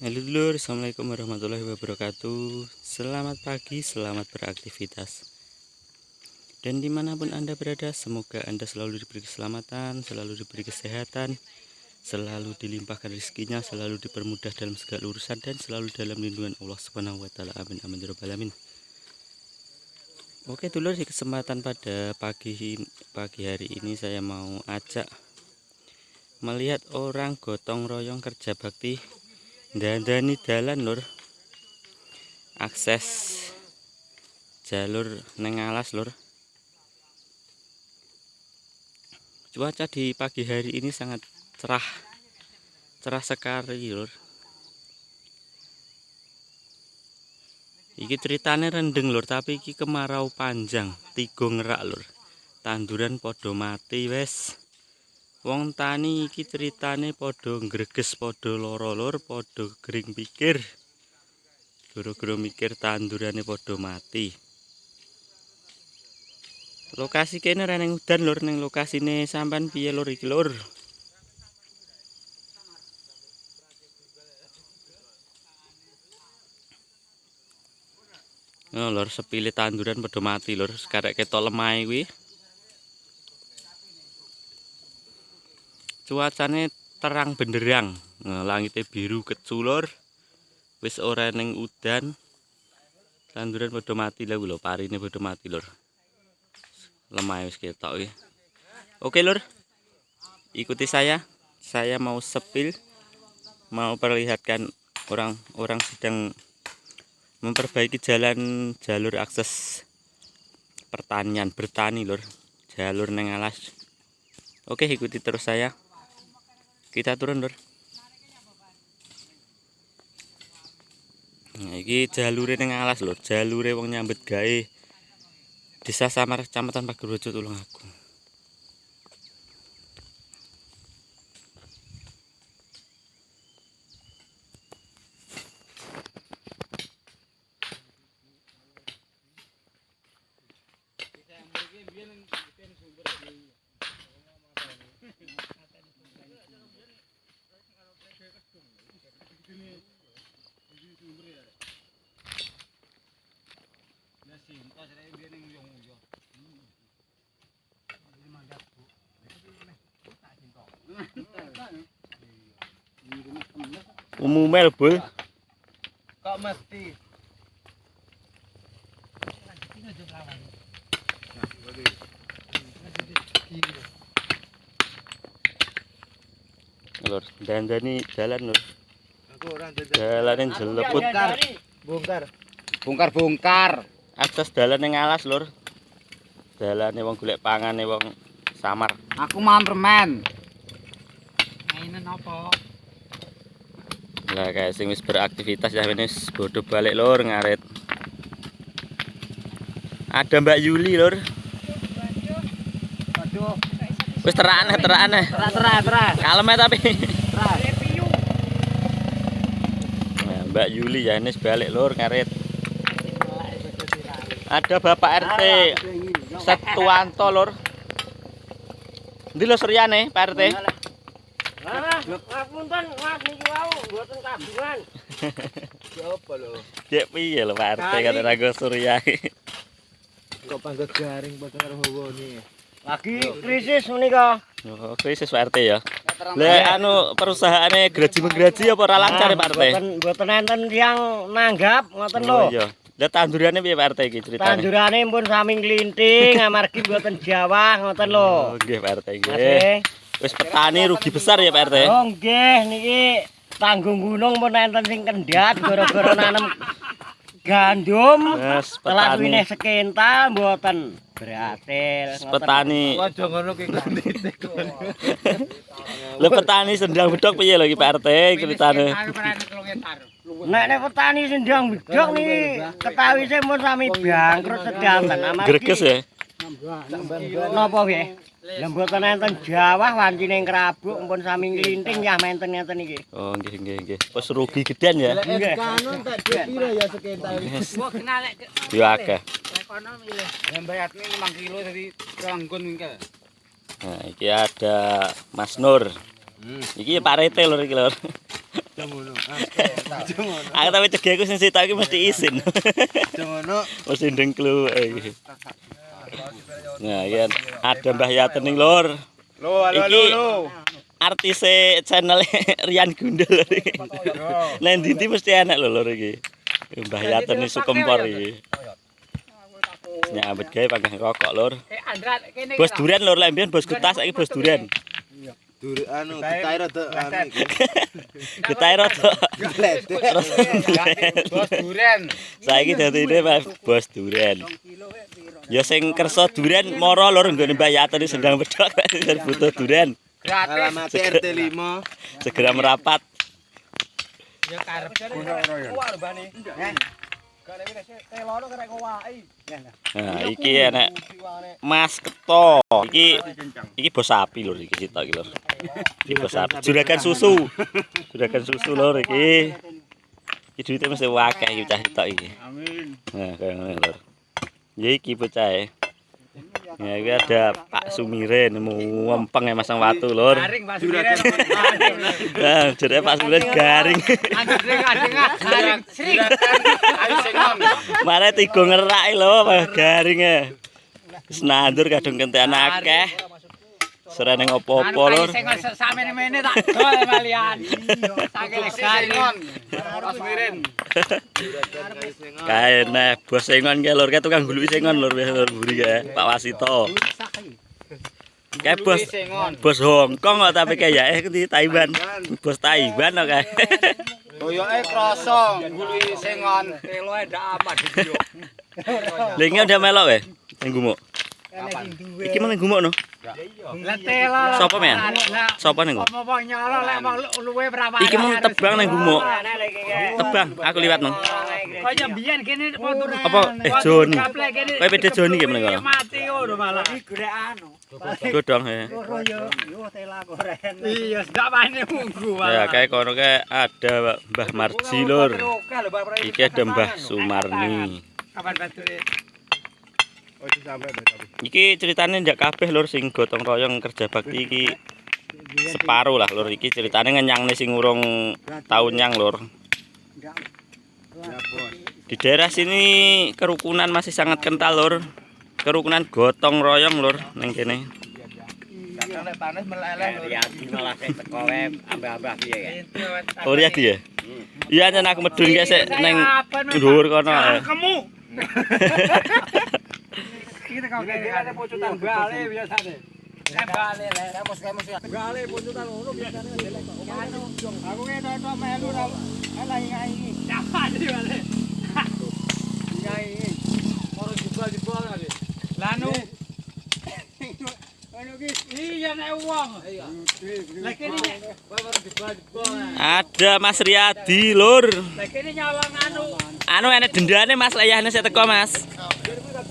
Halo dulur, assalamualaikum warahmatullahi wabarakatuh. Selamat pagi, selamat beraktivitas. Dan dimanapun Anda berada, semoga Anda selalu diberi keselamatan, selalu diberi kesehatan, selalu dilimpahkan rezekinya, selalu dipermudah dalam segala urusan, dan selalu dalam lindungan Allah Subhanahu wa Ta'ala. Amin amin ya rabbal alamin. Oke dulur, di kesempatan pada pagi hari ini saya mau ajak melihat orang gotong royong kerja bakti dandani dalan lur, akses jalur neng alas lur. Cuaca di pagi hari ini sangat cerah sekali lur. Iki ceritane rendeng lur, tapi iki kemarau panjang 3 ngerak lur. Tanduran podo mati wes. Wong tani iki ceritane podo ngreges, podo loro lur, podo gering pikir. Guru-guru mikir tandurane podo mati. Lokasi kene ora ning udan lur, ning lokasine sampean piye lur iki lur? Oh lur, sepile tanduran podo mati lur, sekarek ketok lemah kuwi. Cuacane terang benderang, nah, langitnya biru keculur, wis ora ning udan, tanduran podo mati lho lho, parine podo mati lur. Lemah wis ketok iki. Oke lur, ikuti saya mau sepil, mau perlihatkan orang sedang memperbaiki jalur akses pertanian, bertani lur, jalur neng alas. Oke, ikuti terus saya. Kita turun lur. Nah, iki jalure ning alas lur, jalure wong nyambet gawe Desa Samar, Kecamatan Pagerwojo, Tulungagung. Umumnya bul kok mesti lur, dandani jalan lur. Jalanin jeleput. bongkar Akses dalan ning alas lur. Dalane wong golek pangane wong Samar. aku mau permen mainan apa Lah kayak sing wis beraktivitas ya wis bodoh balik lur ngarit. Ada Mbak Yuli lur. aduh Wis terakane. terah Kalem tapi. terah Nah, Mbak Yuli ya ini balik lur ngarit. Ada Bapak RT Setuanto lur. Ndi lho suryane Pak RT? Ngapunten Mas niki wau mboten kabungan. apa lho Cek piye lho Pak RT kate rago surya. kok panggot garing padha karo hawane Lagi krisis menika. Oh, krisis Pak RT ya. Lah anu perusahaane graji-menggraji apa ora lancar Pak RT? Mboten enten tiyang nanggap ngoten lho. Oh iya. Lah tandurane piye Pak RT iki critane? Tandurane pun sami nglinting amargi mboten jawah ngoten lho. Oh nggih Pak RT nggih. Nggih. Wis petani rugi besar ya Pak RT? Oh nggih niki tanggung gunung pun enten sing kendhat gara-gara nanem gandum. Wes Telat petani. wineh sekental mboten berhasil. ngoten. Petani. aja ngono ki kondite Lah petani sendang bedok piye lho iki Pak RT critane? Nek petani sendang bedok niki ketawise mun sami bangkrut sedanten amargi Greges ya. napa nggih? Lah mboten enten jawah wancine ngrabuk pun sami nglinting yah menten ngeten iki. Oh nggih. Wis rugi gedean ya. Nggih. kanon tak pira ya sekental Ya akeh. kono milih. yang bayarnya 5 kilo jadi ranggon mingke Nah, iki ada Mas Nur. Iki Pak Rete lho iki lho. Aku tapi cegekku sing sitok iki mesti izin. Ngono. Mesti ndengklu. Nah, ya ada Mbah Yaten ning lur. Lo, Iki artis channel Rian Gundul iki. Nek ndi mesti enak lho lur iki. Mbah Yaten Sukempor iki. Nyambut gawe panggang rokok lur. Bos durian lur, lek mbiyen bos getas saiki bos durian. Getahe rada iki. Getahe rada. Bos duren. Saiki dadine bos durian. Ya sing kersa durian moro lur nggone Mbah Yaten sendang bedhok butuh durian. Alamat RT 5. Segera merapat. Ya karep kuwi bane. Nah, iki enak Mas Keto. Iki bos sapi lur iki sitok iki lur. Iki bos sapi. Juragan susu. Juragan susu lur iki. Iki duite mesti akeh iki cah sitok iki. Amin. Nah, kaya ngene lur. Ya iki bocah. Ya iki ada Pak Sumire nemu wempeng masang watu lur. Garing Pak Sumire. Nah, jare Pak Sumire garing. Garing sring. Ayo sengon. Mare tigo ngerak lho garinge. Wis nandur kadung kentekan akeh. Serene ngopo-opo lur. Sengon samene-mene tak dol malian. Saking garing. Ora mirin. Kae nek bos sengon ke lur, ke tukang guluki sengon lur wis lur mburi kae, Pak Wasito. Kae bos Hong Kong kok tapi kayak di Taiwan. Bos Taiwan kok kae. Koyoke krasa guluki sengon. Teloe ndak amat iki yo. Lenge udah melok wae ning gumuk. Iki meneng gumuk no. Lah telo. Sapa men? Sapa ning gumuk? Apa nyala lek mong luwe prawan. Iki mung tebang ning gumuk. Tebang, aku liwat no. Kaya mbiyen kene motor. Apa Joni? Kowe beda Joni ki meneng kono. Mati ngono malah. Iki golek anu. Godhong he. Yo tela koren. Iya, ndak wani munggu. Ya kayak kono kayak ada Mbah Marji lur. Iki ada Mbah Sumarni. Kapan batuke? Iki ceritane ndak kabeh lur sing gotong royong kerja bakti iki separuh lah lur. Iki ceritane ngenyangne sing urung tau nyang lur. Di daerah sini kerukunan masih sangat kental lur. Kerukunan gotong royong lur ning kene. Nek panas meleleh. Riyadi malah teko wae ambah-ambah piye ya. Oh Riyadi ya? Iya nyen aku medun ki sik ning dhuwur kono. Kamu. Kita kok ada pocutan bale biasane. Bale le, kemos bale pocutan ngono biasane delek kok. Aku ketok melu ra. Ala ngai. Dapat iki bale. Ngai. Moro jebal-jebal ali. Lanu. Iya nek wong. Lah kene baru jebal-jebal. Ada Mas Riyadi lur. Lah kene nyolong anu. Anu enek dendane Mas layahne sik teko Mas.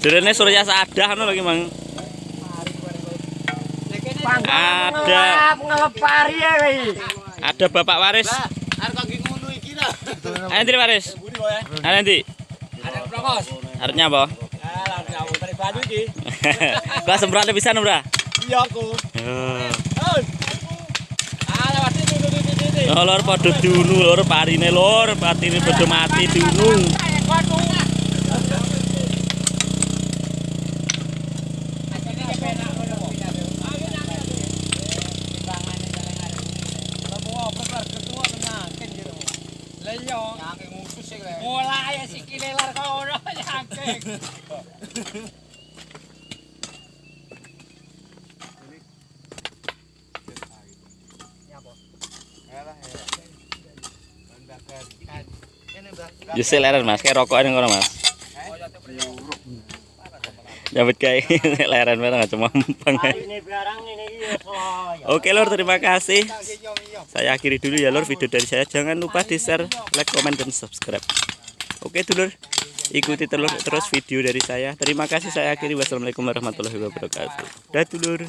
Jerene Surya Sadah ngono lho ki Mang. Ada ngelepari ya kowe. Ada Bapak Waris. Arep kangge ngono iki ta. Nanti Waris. Nanti. Ada prokos. Arepnya apa? Lah aku tadi baju iki. Kok sembrane pisan ora? Iya aku. Lewat sini. Lor padha diunu lor parine lor, patine padha mati diunu. Mulai sikile lar kono nyangkeng. Ya seleran Mas, kayak rokokan ngono Mas. Nyambut gawe leren barang cuma mempeng. Oke lor, terima kasih. Saya akhiri dulu ya lor video dari saya. Jangan lupa di share, like, komen, dan subscribe. Oke dulur, ikuti terus video dari saya. Terima kasih, saya akhiri. Wassalamualaikum warahmatullahi wabarakatuh. Dah dulur.